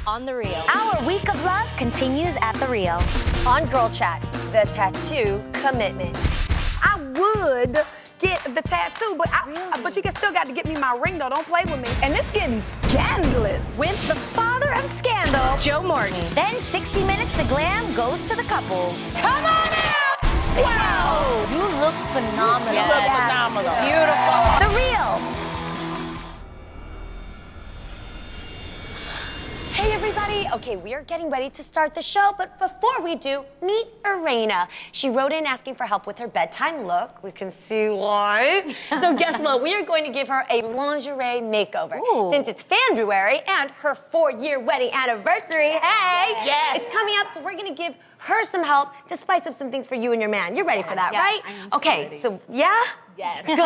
On the Real. Our week of love continues at the Real. On Girl Chat, the tattoo commitment. I would get the tattoo, but you still got to get me my ring, though. Don't play with me. And it's getting scandalous. With the father of scandal, Joe Morton. Then 60 Minutes to Glam goes to the couples. Come on out! Wow! You look phenomenal. You look phenomenal. Beautiful. The Real. Hey everybody, okay, we are getting ready to start the show, but before we do, meet Elena. She wrote in asking for help with her bedtime look. We can see why. So guess what? We are going to give her a lingerie makeover. Ooh. Since it's February and her 4-year wedding anniversary, hey! Yes. It's coming up, so we're gonna give her some help to spice up some things for you and your man. You're ready for that, right? Okay, so yeah? Yes. Good.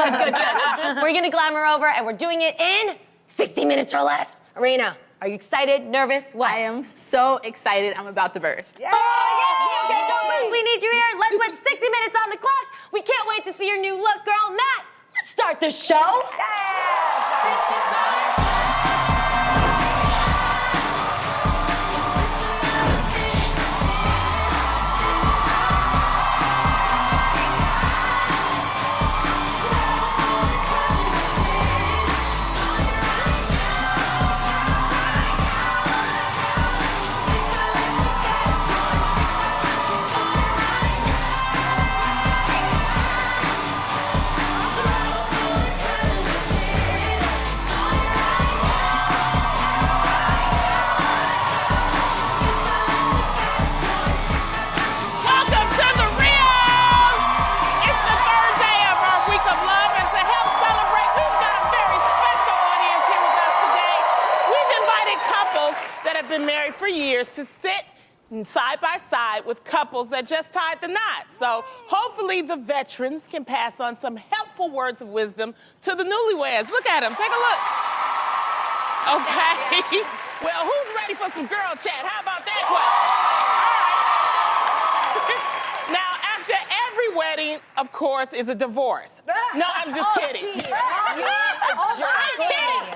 We're gonna glam her over and we're doing it in 60 minutes or less. Elena, are you excited, nervous? What? I am so excited. I'm about to burst. Oh, yeah! Okay, don't burst. We need you here. Let's put 60 minutes on the clock. We can't wait to see your new look, girl. Matt, let's start the show. Married for years to sit side by side with couples that just tied the knot. So hopefully the veterans can pass on some helpful words of wisdom to the newlyweds. Look at them. Take a look. Okay. Well, who's ready for some girl chat? How about that one? All right. Now, after every wedding, of course, is a divorce. No, I'm just kidding. I'm kidding.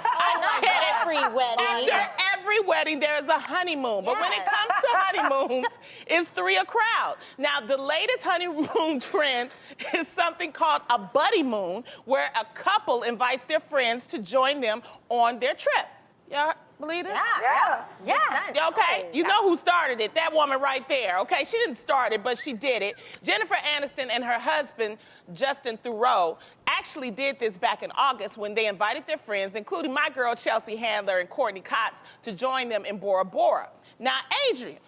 Every wedding. After every wedding, there is a honeymoon. But when it comes to honeymoons, it's 3 a crowd. Now, the latest honeymoon trend is something called a buddy moon, where a couple invites their friends to join them on their trip. Y'all believe it? Yeah. Okay, you know who started it? That woman right there. Okay, she didn't start it, but she did it. Jennifer Aniston and her husband, Justin Theroux, actually did this back in August when they invited their friends, including my girl Chelsea Handler and Courtney Cox, to join them in Bora Bora. Now, Adrienne,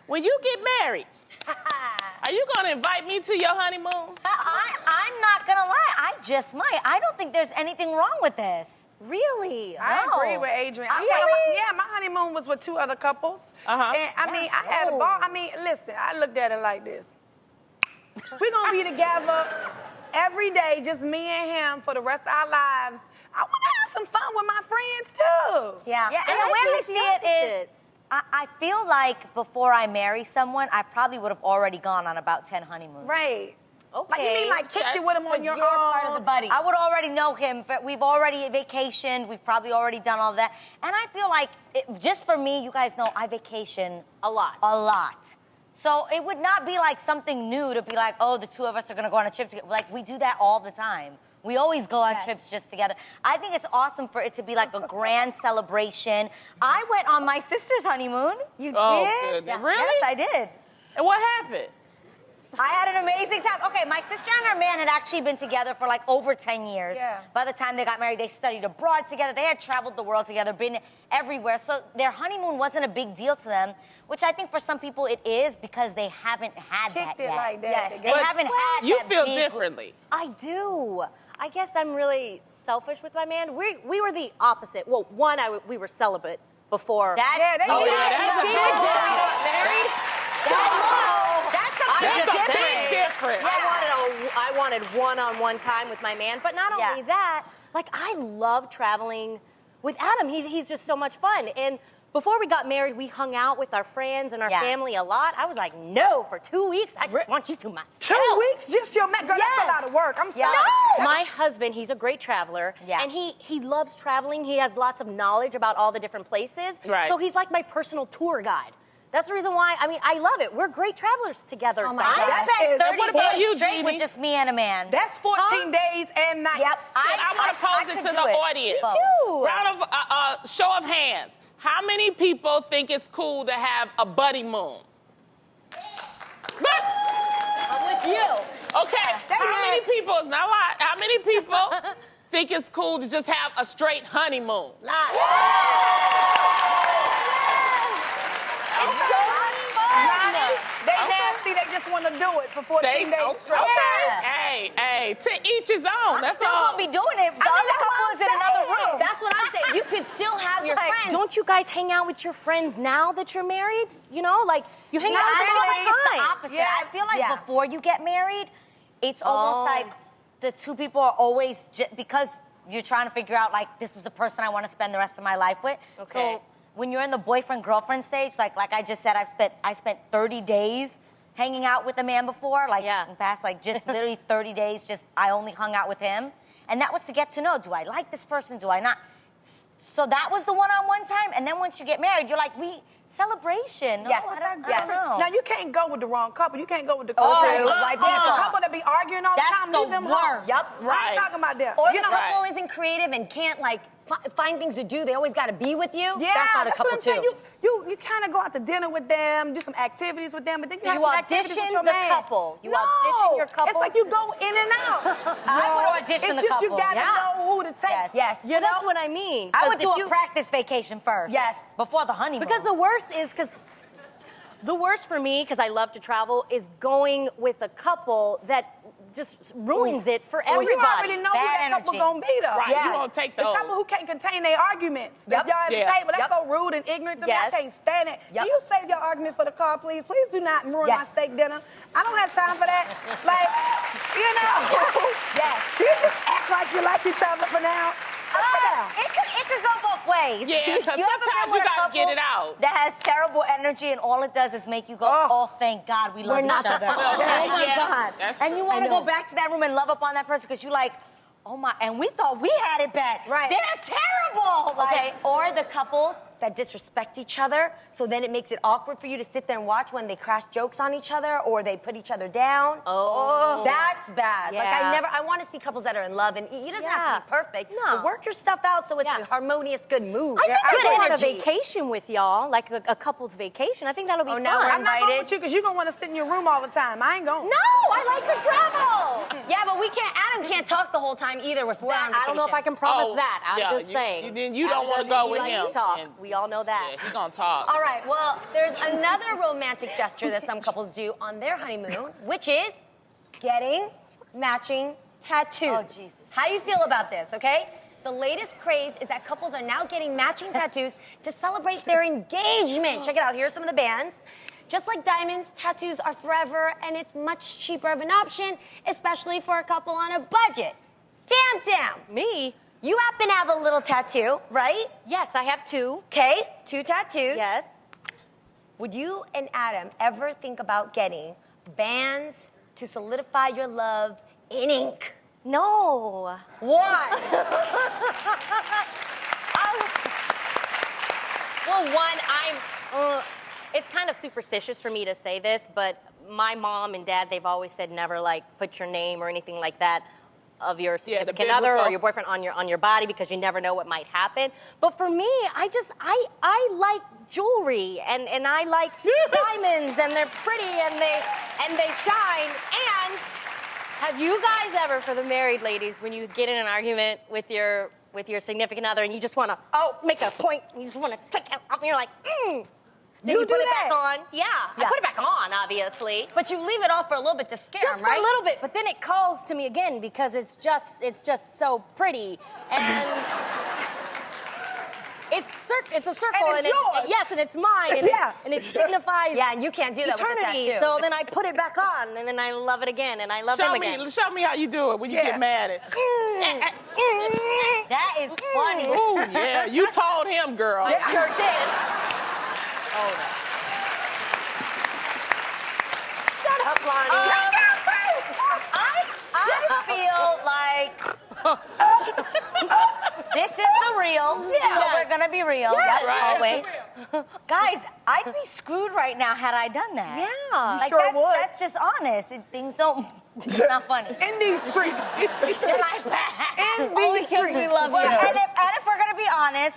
when you get married, are you going to invite me to your honeymoon? I'm not gonna lie, I just might. I don't think there's anything wrong with this. Really? I agree with Adrienne. My honeymoon was with 2 other couples. And I had a ball. Listen, I looked at it like this. We're going to be together every day, just me and him for the rest of our lives. I want to have some fun with my friends, too. Yeah, and the way I see it is, I feel like before I marry someone, I probably would have already gone on about 10 honeymoons. Right. Okay. Like, you mean like kicked it with him on your own? Part of the buddy. I would already know him, but we've already vacationed. We've probably already done all that. And I feel like, just for me, you guys know I vacation A lot. a lot. So it would not be like something new to be like, oh, the 2 of us are gonna go on a trip together. Like, we do that all the time. We always go on trips just together. I think it's awesome for it to be like a grand celebration. I went on my sister's honeymoon. You Oh, did? good. Really? Yes, I did. And what happened? I had an amazing time. Okay, my sister and her man had actually been together for like over 10 years. Yeah. By the time they got married, they studied abroad together. They had traveled the world together, been everywhere. So their honeymoon wasn't a big deal to them, which I think for some people it is because they haven't had Kicked that it yet. like that Yes, together. they haven't had You that feel big... differently. I do. I guess I'm really selfish with my man. We were the opposite. Well, one, we were celibate before. That's that's a big difference. I wanted one-on-one time with my man, but not only that, like I love traveling with Adam. He's just so much fun. And before we got married, we hung out with our friends and our family a lot. I was like, no, for 2 weeks, I just want you to myself. 2 weeks? Just your man? Girl, that's a lot of work. I'm sorry. No. My husband, he's a great traveler. Yeah. And he loves traveling. He has lots of knowledge about all the different places. Right. So he's like my personal tour guide. That's the reason why, I mean, I love it. We're great travelers together. Oh my God. I spent 30 what about days you, straight Genie? with just me and a man. That's 14 days and nights. Yep. I want to pose it to the audience. Me too. Round of show of hands. How many people think it's cool to have a buddy moon? I'm with you. Okay. How many people? It's not a lot. How many people think it's cool to just have a straight honeymoon? They nasty, they just want to do it for 14 days straight. Okay. Hey, to each his own. That's still all. gonna be doing it. The other couple is in another room. That's what I'm saying. You could still have your friends. Don't you guys hang out with your friends now that you're married? You know, like, you hang out with them all the It's the time. opposite. I feel like before you get married, it's almost like the two people are always, because you're trying to figure out, like, this is the person I want to spend the rest of my life with. Okay. So when you're in the boyfriend-girlfriend stage, like I just said, I spent 30 days hanging out with a man before, like in the past, like just literally 30 days, just I only hung out with him. And that was to get to know, do I like this person, do I not? So that was the one-on-one time, and then once you get married, you're like, celebration. Yes. Oh, I don't know. Now, you can't go with the wrong couple. You can't go with the couple. right The people. couple that be arguing all the That's time, the leave them worst. home. Yep, I right. ain't talking about them. Or You the know, couple isn't creative and can't, like, find things to do. They always got to be with you. Yeah, that's not a couple, what I'm saying. too. You kind of go out to dinner with them, do some activities with them, but then So you have you some activities with audition your the man. couple. You no, audition your couple. It's like you go in and out. I would audition the It's just you couple. got to Yeah. know who to take. Yes. You know? That's what I mean. I would 'Cause do if a practice vacation first. Yes. Before the honeymoon. Because the worst for me, because I love to travel, is going with a couple that just ruins it for Well, everybody. you already know who Bad that couple energy. gonna be, though. Right, Yeah. you gonna take The those. couple who can't contain their arguments. Yep. If y'all at the Yeah. table, that's Yep. so rude and ignorant to me. Yes. I can't stand it. Yep. Can you save your argument for the car, please? Please do not ruin Yes. my steak dinner. I don't have time for that. Like, you know. Yes. You just act like you like each other for now. Just for now. It could go both ways. Yeah, 'cause you ever sometimes been with you a gotta get couple it out. that has terrible energy and all it does is make you go, oh thank God we love not each other. the- Oh my Yeah, God. that's And true. you want to I know. go back to that room and love up on that person because you like, oh my, and we thought we had it bad. Right. They're terrible. Okay, or the couples that disrespect each other, so then it makes it awkward for you to sit there and watch when they crash jokes on each other or they put each other down. Oh. That's bad. Like, Yeah. I want to see couples that are in love, and you doesn't have Yeah. to be perfect. No. But work your stuff out so it's Yeah. a harmonious, good mood. I think good I'd go on a energy. vacation with y'all, like a couple's vacation. I think that'll be Oh, fun. now we're I'm not going invited. with you because you're going to want to sit in your room all the time. I ain't going. No, I like to travel. Yeah, but Adam can't talk the whole time either if we're on vacation. I don't know if I can promise Oh, that. I'm yeah, just you- saying. then you don't Adam wanna doesn't- go he with likes him. to talk. And- We all know that. Yeah, he's gonna talk. All right, well, there's another romantic gesture that some couples do on their honeymoon, which is getting matching tattoos. Oh, Jesus. How you feel about this, okay? The latest craze is that couples are now getting matching tattoos to celebrate their engagement. Check it out, here are some of the bands. Just like diamonds, tattoos are forever, and it's much cheaper of an option, especially for a couple on a budget. Damn. Me? You happen to have a little tattoo, right? Yes, I have two. Okay, 2 tattoos. Yes. Would you and Adam ever think about getting bands to solidify your love in ink? No. Why? It's kind of superstitious for me to say this, but my mom and dad, they've always said never like put your name or anything like that of your significant other or biblical. your boyfriend on your body because you never know what might happen. But for me, I like jewelry and I like diamonds and they're pretty and they shine. And have you guys ever, for the married ladies, when you get in an argument with your significant other and you just want to make a point and you just want to take it off and you're like, Then You you do put it that? back on. Yeah, I put it back on, obviously. But you leave it off for a little bit to scare Just him, right? for a little bit, but then it calls to me again because it's just so pretty and it's a circle And it's yours. yes, and it's mine and, Yeah. and it signifies Yeah, and you can't do that with the eternity. tattoo. So then I put it back on and then I love it again and I love Show him me, again. show me how you do it when you Yeah. get mad at. That is funny. Ooh, yeah, you told him, girl. I sure did. Hold on. Shut up, Lonnie. I feel like this is the real, so we're gonna be real. Yes, right. Always. Guys, I'd be screwed right now had I done that. Yeah. Like sure would. that's just honest. Things don't. It's not funny. In these streets. They're like that. In these streets. we love Well, you. and if we're gonna be honest,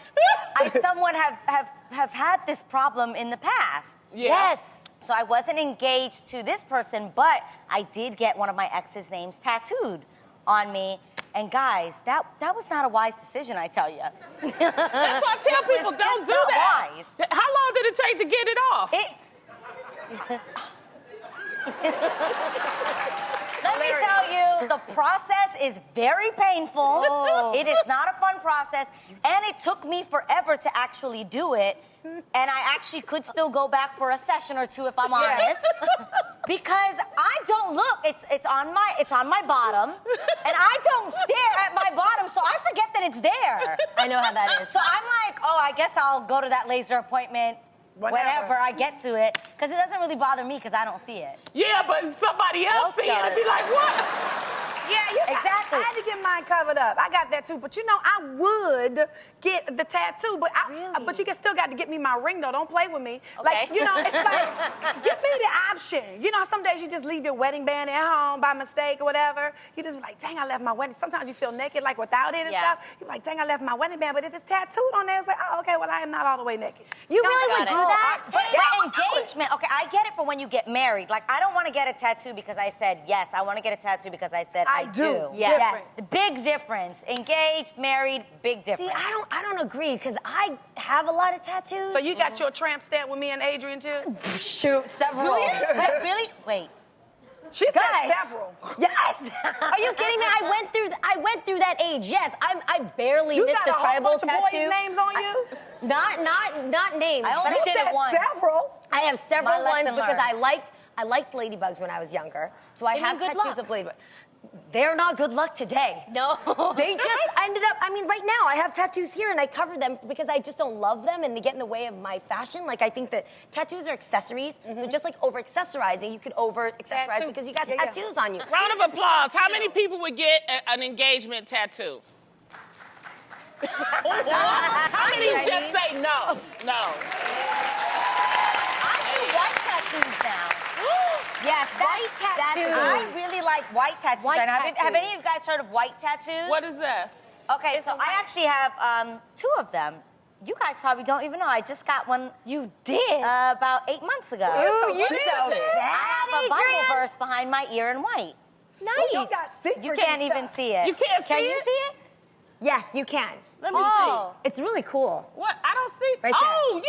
I somewhat have had this problem in the past. Yeah. Yes. So I wasn't engaged to this person, but I did get one of my ex's names tattooed on me. And guys, that was not a wise decision, I tell you. That's why I tell people don't do that. Wise. How long did it take to get it off? Let me tell you, the process is very painful. It is not a fun process, and it took me forever to actually do it. And I actually could still go back for a session or two if I'm honest, because I don't look. It's on my bottom, and I don't stare at my bottom, so I forget that it's there. I know how that is. So I'm like, oh, I guess I'll go to that laser appointment whenever I get to it, because it doesn't really bother me because I don't see it. Yeah, but somebody else see it and be like, what? Yeah, Exactly. I had to get mine covered up. I got that too. But you know, I would get the tattoo, but but you still got to get me my ring though. Don't play with me. Like, you know, it's like, give me the option. You know, some days you just leave your wedding band at home by mistake or whatever. You just be like, dang, I left my wedding. Sometimes you feel naked, like without it and stuff. You're like, dang, I left my wedding band. But if it's tattooed on there, it's like, oh, okay, well, I am not all the way naked. You really would do that? But engagement, okay, I get it for when you get married. Like, I don't want to get a tattoo because I said yes. I want to get a tattoo because I said I do. Yes. Big difference. Engaged, married, big difference. See, I don't agree because I have a lot of tattoos. So you got your tramp stamp with me and Adrienne too? Shoot, several. Really? Wait. She said several. Yes. Are you kidding me? I went through that age. Yes, I barely You missed got a a tribal whole bunch of tattoo. boys' names on you? Not names. I only but did it once. Several. I have several My lesson ones because learned. I liked ladybugs when I was younger. So I Give 'em have good tattoos luck. of ladybugs. They're not good luck today. No. They just ended up, I mean, right now I have tattoos here and I cover them because I just don't love them and they get in the way of my fashion. Like, I think that tattoos are accessories. So just like over accessorizing, you could over accessorize Tattoo. because you got Yeah. tattoos on you. Round of applause. How many people would get an engagement tattoo? How many just say no? No. I do white tattoos now. Yes, white tattoos. I really like white tattoos. White right now. tattoos. Have any of you guys heard of white tattoos? What is that? Okay, so I actually have 2 of them. You guys probably don't even know. I just got one. You did? About 8 months ago. Ooh, you so I have a Adrienne. Bible verse behind my ear in white. Nice. You got secrets You and can't stuff. even see it. You can't see Can you it? see it? Yes, you can. Let me Oh. It's really cool. see. What? I don't see. Right there. Oh,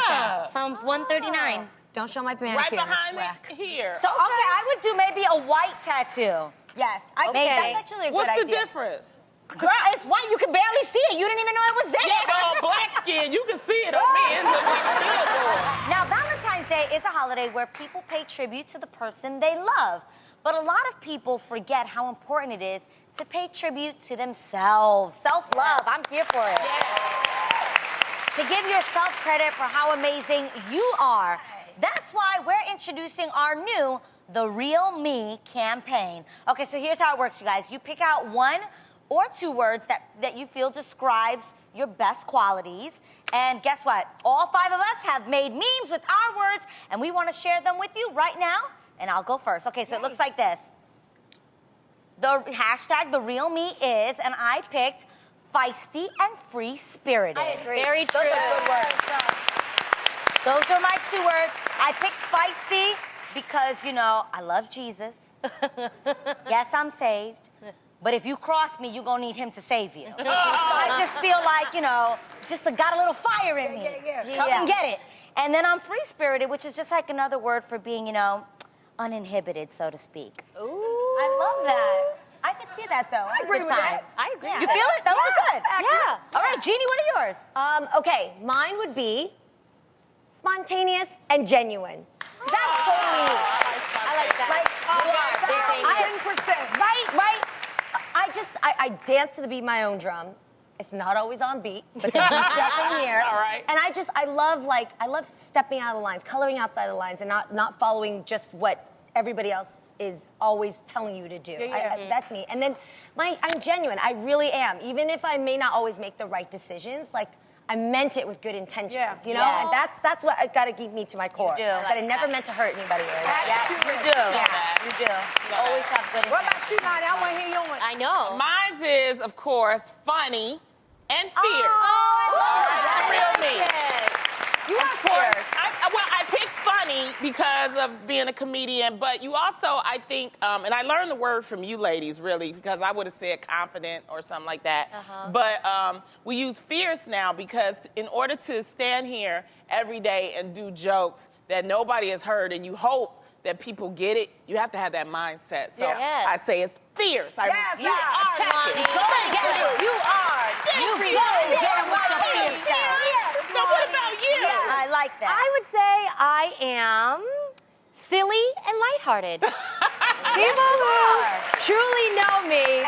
yeah. Psalms 139. Don't show my Right manicure. behind it's whack. it here. So, okay, I would do maybe a white tattoo. Yes, Okay. that's actually a good What's idea. the difference? Girl, it's white. You can barely see it. You didn't even know it was there. Yeah, but on black skin, you can see it on me. It looks like a billboard. Now, Valentine's Day is a holiday where people pay tribute to the person they love. But a lot of people forget how important it is to pay tribute to themselves. Self-love, I'm here for it. To give yourself credit for how amazing you are. That's why we're introducing our new The Real Me campaign. Okay, so here's how it works, you guys. You pick out 1 or 2 words that you feel describes your best qualities. And guess what? All 5 of us have made memes with our words, and we want to share them with you right now. And I'll go first. Okay, so it looks like this. The hashtag The Real Me is, and I picked feisty and free-spirited. I agree. Very true. Those are good words. Those are my 2 words. I picked feisty because, you know, I love Jesus. Yes, I'm saved. But if you cross me, you're going to need him to save you. So I just feel like, you know, just got a little fire in me. Come and get it. And then I'm free-spirited, which is just like another word for being, you know, uninhibited, so to speak. Ooh. I love that. I could see that, though. I agree with that. I agree. You feel it? Those are good. accurate. All right, Genie, what are yours? Okay, mine would be spontaneous and genuine. That's totally me. I like that. You are very 10%. Right. I dance to the beat of my own drum. It's not always on beat, but then you step in here. All right. And I love stepping out of the lines, coloring outside the lines, and not following just what everybody else is always telling you to do. That's me. And then I'm genuine. I really am. Even if I may not always make the right decisions, like, I meant it with good intentions, you know? Yes. And that's what got to keep me to my core. You do. That I never meant to hurt anybody. Yeah, you do. You do. You always have good intentions. What about you, Lonnie? I want to hear yours. I know. Mine's is, of course, funny and fierce. Oh, That's real me. You are fierce. I picked funny because of being a comedian, but you also, I think, and I learned the word from you ladies, really, because I would have said confident or something like that. But we use fierce now because in order to stand here every day and do jokes that nobody has heard and you hope that people get it, you have to have that mindset. So I say it's fierce. Yes, you are Lonnie. Go get it. You are. You go get it with your fierce self. Now, what about you? I like that. I would say I am silly and lighthearted. People who truly know me.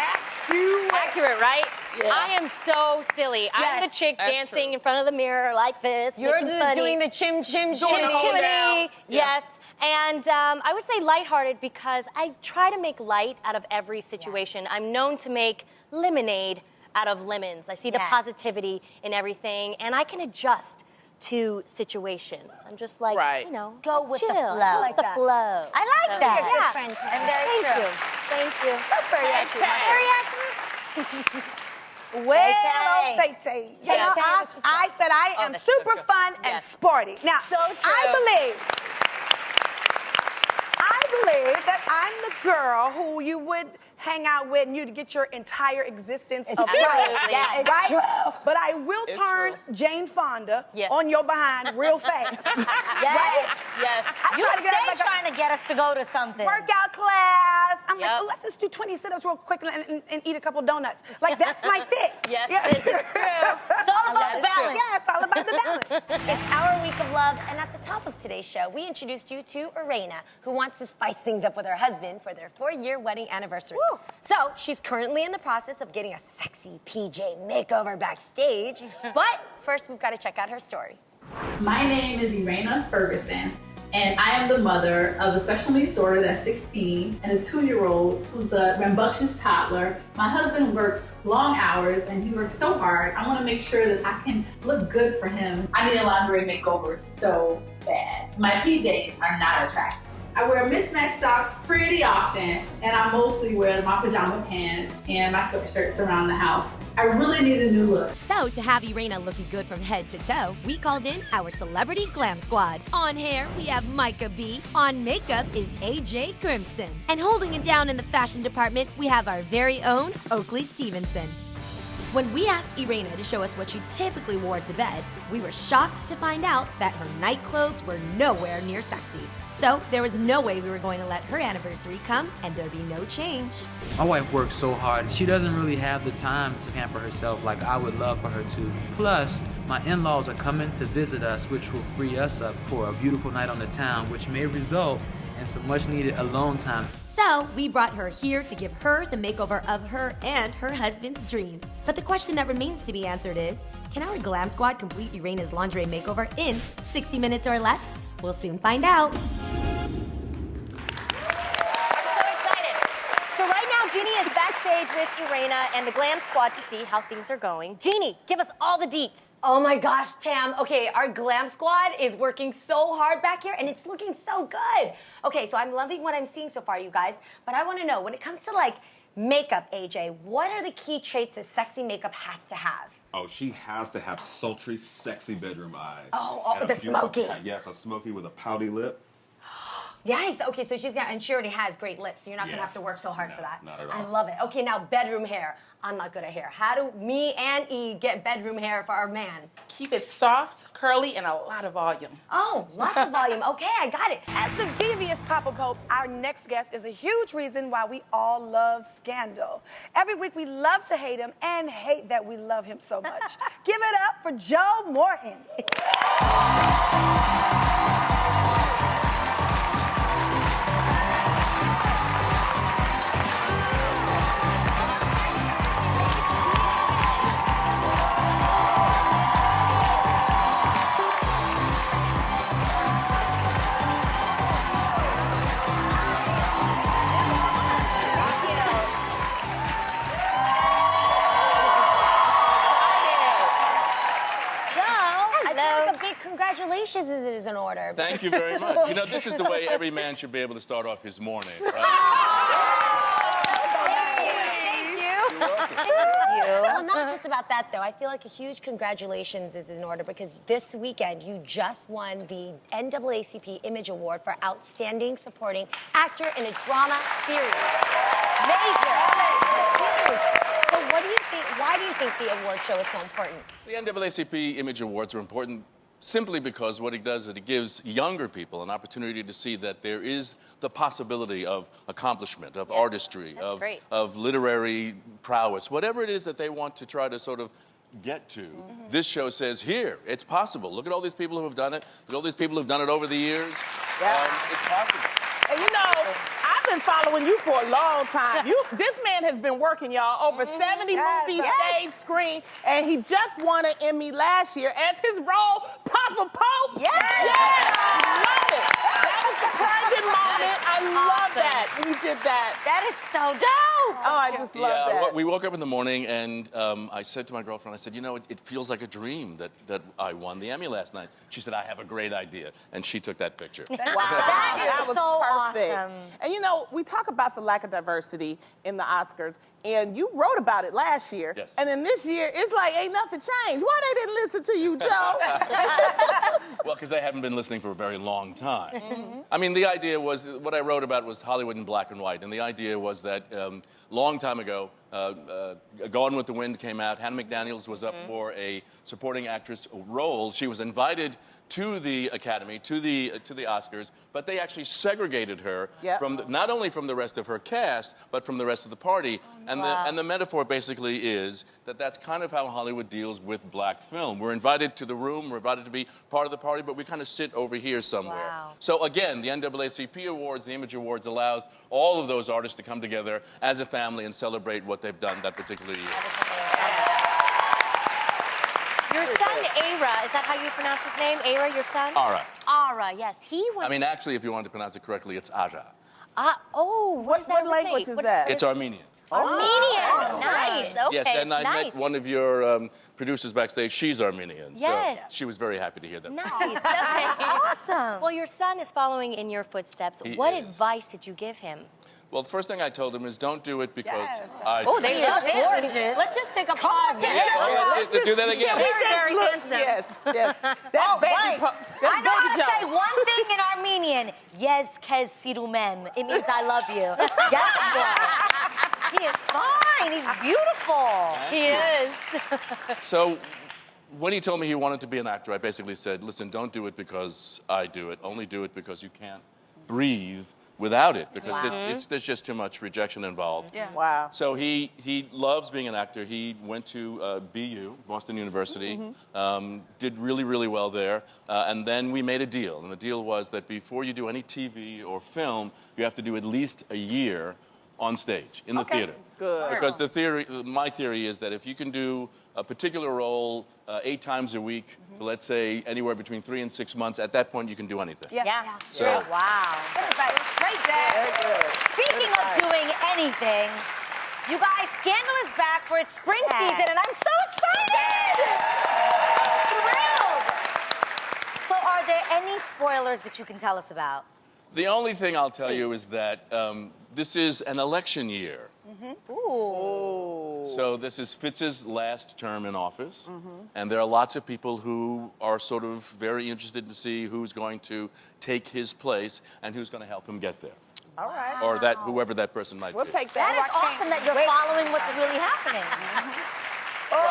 Accurate, right? Yeah. I am so silly. I'm the chick That's dancing true. in front of the mirror like this. You're looking funny. doing the chim Doing the chimney. hold down. Yes. And I would say lighthearted because I try to make light out of every situation. I'm known to make lemonade out of lemons. I see the positivity in everything, and I can adjust to situations. I'm just like, you know, Go with the chill. flow. Go Like with the flow. I like that. You're a good friend, Tam. And very Thank true. you. Thank you. That's very accurate. Very accurate. Well, Tay-Tay. You know, I said I am that's super true. fun and sporty. Now, So true. I believe that I'm the girl who you would hang out with and you'd get your entire existence of true. Yeah, it's right? true. But I will It's turn true. Jane Fonda Yeah. on your behind real fast. Yes, yes. I You try to get up like a- trying to get us to go to something. Workout class. I'm like, Yep. oh, let's just do 20 sit-ups real quick and eat a couple donuts. Like, that's my thing. Yes, Yeah. it's true. It's all about the balance. Yeah, it's all about the balance. It's our week of love, and at the top of today's show, we introduced you to Elena, who wants to spice things up with her husband for their 4-year wedding anniversary. Woo. So she's currently in the process of getting a sexy PJ makeover backstage. But first, we've got to check out her story. My name is Elena Ferguson, and I am the mother of a special needs daughter that's 16 and a 2-year-old who's a rambunctious toddler. My husband works long hours and he works so hard. I want to make sure that I can look good for him. I need a lingerie makeover so bad. My PJs are not attractive. I wear mismatched socks pretty often, and I mostly wear my pajama pants and my sweatshirts around the house. I really need a new look. So, to have Irena looking good from head to toe, we called in our celebrity glam squad. On hair, we have Micah B. On makeup is AJ Crimson. And holding it down in the fashion department, we have our very own Oakley Stevenson. When we asked Irena to show us what she typically wore to bed, we were shocked to find out that her night clothes were nowhere near sexy. So there was no way we were going to let her anniversary come and there be no change. My wife works so hard, she doesn't really have the time to pamper herself like I would love for her to. Plus, my in-laws are coming to visit us, which will free us up for a beautiful night on the town, which may result in some much needed alone time. So we brought her here to give her the makeover of her and her husband's dreams. But the question that remains to be answered is, can our glam squad complete Irena's lingerie makeover in 60 minutes or less? We'll soon find out. So right now, Genie is backstage with Irena and the glam squad to see how things are going. Genie, give us all the deets. Oh my gosh, Tam. Okay, our glam squad is working so hard back here and it's looking so good. Okay, so I'm loving what I'm seeing so far, you guys. But I want to know, when it comes to like makeup, AJ, what are the key traits that sexy makeup has to have? Oh, she has to have sultry, sexy bedroom eyes. Oh, And the a beautiful- smoky. Yes, a smoky with a pouty lip. Yes, okay, so she's got, and she already has great lips, so you're not gonna Yeah. have to work so hard No, for that. not at all. I love it. Okay, now bedroom hair. I'm not good at hair. How do me and E get bedroom hair for our man? Keep it soft, curly, and a lot of volume. Oh, lots of volume. Okay, I got it. As the devious Papa Pope, our next guest is a huge reason why we all love Scandal. Every week we love to hate him and hate that we love him so much. Give it up for Joe Morton. is in order. Thank you very much. You know, this is the way every man should be able to start off his morning, right? Well, not just about that, though. I feel like a huge congratulations is in order because this weekend you just won the NAACP Image Award for Outstanding Supporting Actor in a Drama Series. Major. So what do you think, why do you think the award show is so important? The NAACP Image Awards are important simply because what it does is it gives younger people an opportunity to see that there is the possibility of accomplishment, of artistry, of literary prowess, whatever it is that they want to try to sort of get to. This show says, here, it's possible. Look at all these people who have done it. Look at all these people who have done it over the years. It's possible. And you know, I've been following you for a long time. This man has been working, y'all, over 70 movies, stage, screen, and he just won an Emmy last year as his role, Papa Pope. Yes! Love it. That was the private moment. I love that when he did that. That is so dope. Oh, I just love that. We woke up in the morning and I said to my girlfriend, I said, you know, it feels like a dream that I won the Emmy last night. She said, I have a great idea. And she took that picture. Wow. That is so perfect. awesome. And you know, we talk about the lack of diversity in the Oscars, and you wrote about it last year. Yes. And then this year, it's like ain't nothing changed. Why they didn't listen to you, Joe? Well, because they haven't been listening for a very long time. I mean, the idea was, what I wrote about was Hollywood in black and white. And the idea was that long time ago, Gone with the Wind came out. Hannah McDaniels was up for a supporting actress role. She was invited to the Academy, to the Oscars, but they actually segregated her from not only from the rest of her cast, but from the rest of the party. And the metaphor basically is that that's kind of how Hollywood deals with black film. We're invited to the room, we're invited to be part of the party, but we kind of sit over here somewhere. Wow. So again, the NAACP Awards, the Image Awards, allows all of those artists to come together as a family and celebrate what they've done that particular year. Your son, Ara, is that how you pronounce his name? Ara, your son? Ara. Ara, yes. He was... I mean, actually, if you wanted to pronounce it correctly, it's Ara. What language is that? It's Armenian. Armenian. Nice. Okay, Yes, and I nice. met one of your producers backstage. She's Armenian. Yes. So she was very happy to hear that. Nice. Okay. Awesome. Well, your son is following in your footsteps. What advice did you give him? Well, the first thing I told him is don't do it because I... Oh, there you go. Gorgeous. Let's just take a pause. Let's do that again. Very handsome. Yes. That's baby. That's I know how baby to say Joe. one thing in Armenian. Yes, kez sirumem. It means I love you. Yes, boy. He is fine. He's beautiful. He is. So when he told me he wanted to be an actor, I basically said, listen, don't do it because I do it. Only do it because you can't breathe without it, because there's just too much rejection involved. Yeah. Wow. So he loves being an actor. He went to BU, Boston University, did really, really well there, and then we made a deal. And the deal was that before you do any TV or film, you have to do at least a year on stage, in the theater. Good. Because my theory is that if you can do a particular role 8 times a week, let's say anywhere between 3 and 6 months, at that point you can do anything. Yeah. So, Wow. Great dad. Speaking of doing anything, you guys, Scandal is back for its spring season, and I'm so excited! Thrilled! So are there any spoilers that you can tell us about? the only thing I'll tell you is that this is an election year. Ooh. So this is Fitz's last term in office, and there are lots of people who are sort of very interested to see who's going to take his place and who's going to help him get there. All right. Or that whoever that person might We'll be. take That that. is awesome that you're following what's really happening. Well,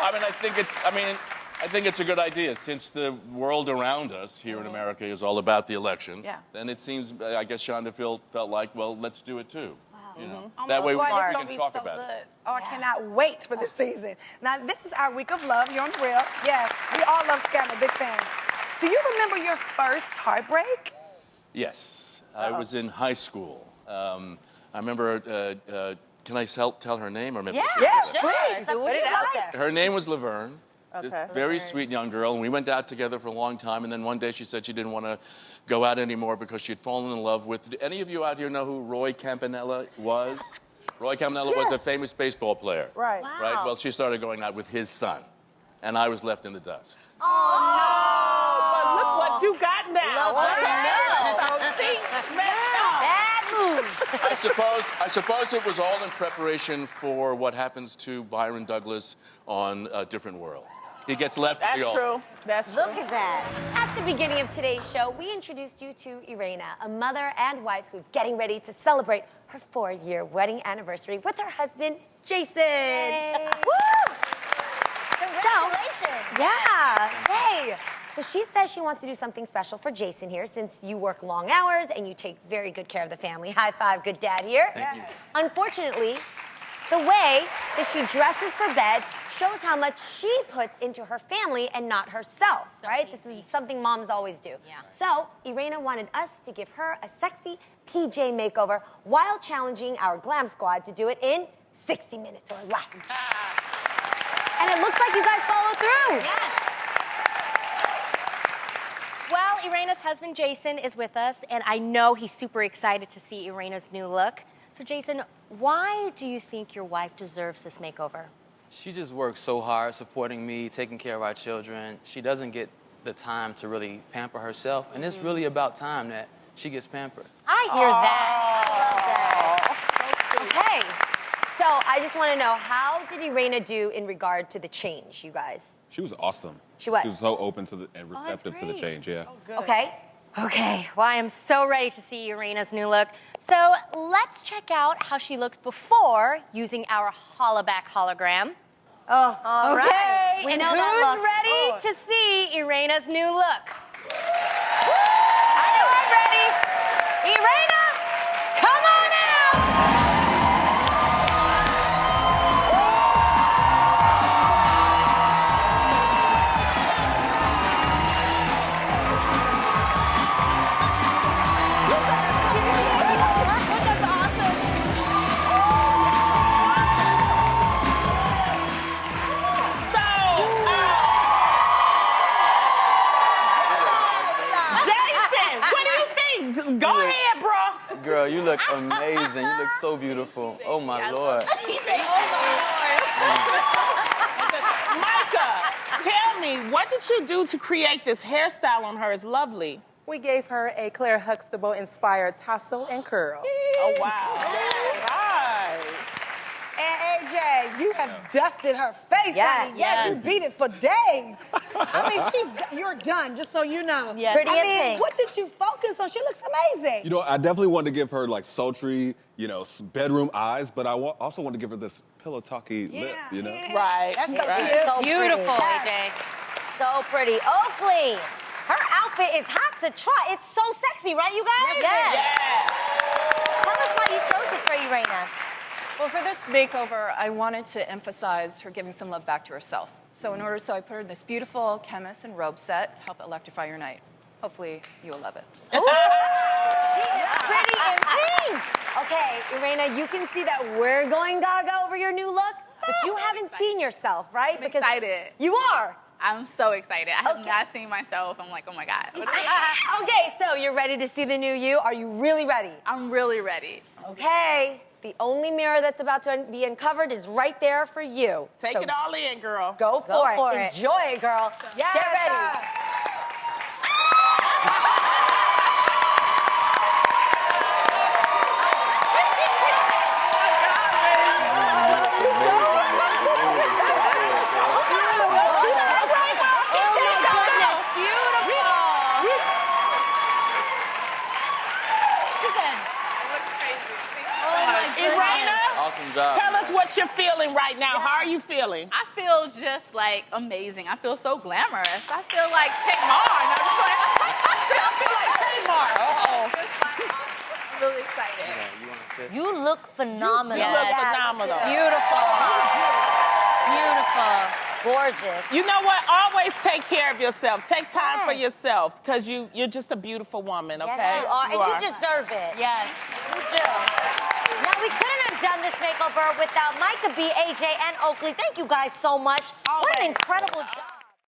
I think it's a good idea since the world around us here in America is all about the election. Yeah. Then it seems, I guess Shonda felt like, well, let's do it too. You know? Oh That my way we God, it's can gonna talk be so about good. it. Oh, I cannot wait for this season. Now, this is our week of love here on The Real. Yes, we all love Scandal, big fans. Do you remember your first heartbreak? Yes, I was in high school. I remember. Can I tell her name or maybe? I shouldn't? Yes, Sure. please. Put it out there. Her name was Laverne. This Okay. very sweet young girl, and we went out together for a long time. And then one day she said she didn't want to go out anymore because she had fallen in love with. Do any of you out here know who Roy Campanella was? Roy Campanella was a famous baseball player. Right. Right. Well, she started going out with his son. and I was left in the dust. But look what you got now. So she messed up. Bad move. I suppose it was all in preparation for what happens to Byron Douglas on A Different World. He gets left at the altar. True. That's true. Look at that. At the beginning of today's show, we introduced you to Irena, a mother and wife who's getting ready to celebrate her 4-year wedding anniversary with her husband, Jason. Woo! Congratulations. Yeah. Hey. So she says she wants to do something special for Jason here since you work long hours and you take very good care of the family. High five, good dad here. Thank you. Unfortunately, the way that she dresses for bed shows how much she puts into her family and not herself, right? This is something moms always do. Yeah. So Irena wanted us to give her a sexy PJ makeover while challenging our Glam Squad to do it in 60 minutes or less. And it looks like you guys follow through. Yes. Well, Irena's husband, Jason, is with us, and I know he's super excited to see Irena's new look. So, Jason, why do you think your wife deserves this makeover? She just works so hard supporting me, taking care of our children. She doesn't get the time to really pamper herself, and it's really about time that she gets pampered. I hear that. Okay. So I just want to know, how did Irena do in regard to the change, you guys? She was awesome. She was? She was so open to and receptive to the change, yeah. Okay. Okay, well, I am so ready to see Irena's new look. So let's check out how she looked before using our hollaback hologram. Oh, All right. We And know that who's look. ready to see Irena's new look? I know I'm ready. Irena, come on out. Go ahead, bro. Girl, you look amazing. You look so beautiful. Oh, my Lord. Micah, tell me, what did you do to create this hairstyle on her? It's lovely. We gave her a Claire Huxtable-inspired tassel and curl. Oh, wow. Right. And AJ, you have dusted her face, Yes, honey. yes. You beat it for days. I mean, you're done, just so you know. Yes. I Pretty in mean, pink. what did you focus on? She looks amazing. You know, I definitely wanted to give her like sultry, you know, bedroom eyes, but I also want to give her this pillow talky lip, you know? Yeah. Right. That's so right. cute. So Beautiful, pretty. AJ. So pretty. Oakley, her outfit is hot to try. It's so sexy, right, you guys? Yeah. Tell us why you chose this for Irena. Well, for this makeover, I wanted to emphasize her giving some love back to herself. So I put her in this beautiful chemist and robe set, help electrify your night. Hopefully, you'll love it. She is pretty in pink. Okay, Irena, you can see that we're going gaga over your new look, but you haven't seen yourself, right? I'm excited. You are. I'm so excited. I have Okay. not seen myself. I'm like, oh my God. Okay, so you're ready to see the new you. Are you really ready? I'm really ready. Okay. The only mirror that's about to be uncovered is right there for you. Take So it all in, girl. Go for it. Enjoy it, girl. Yes, Get ready. Awesome job. Tell us what you're feeling right now. How are you feeling? I feel just like amazing. I feel so glamorous. I feel like Tamar. No, I'm just like, I feel like Tamar. I'm really excited. You want to sit? You look phenomenal. You look phenomenal. Beautiful. Beautiful. Gorgeous. You know what? Always take care of yourself. Take time for yourself, because you're just a beautiful woman, okay? Yes, you are. And you deserve it. Yes. You do. Now, we couldn't have done this makeover without Micah B, AJ, and Oakley. Thank you guys so much. What an incredible job.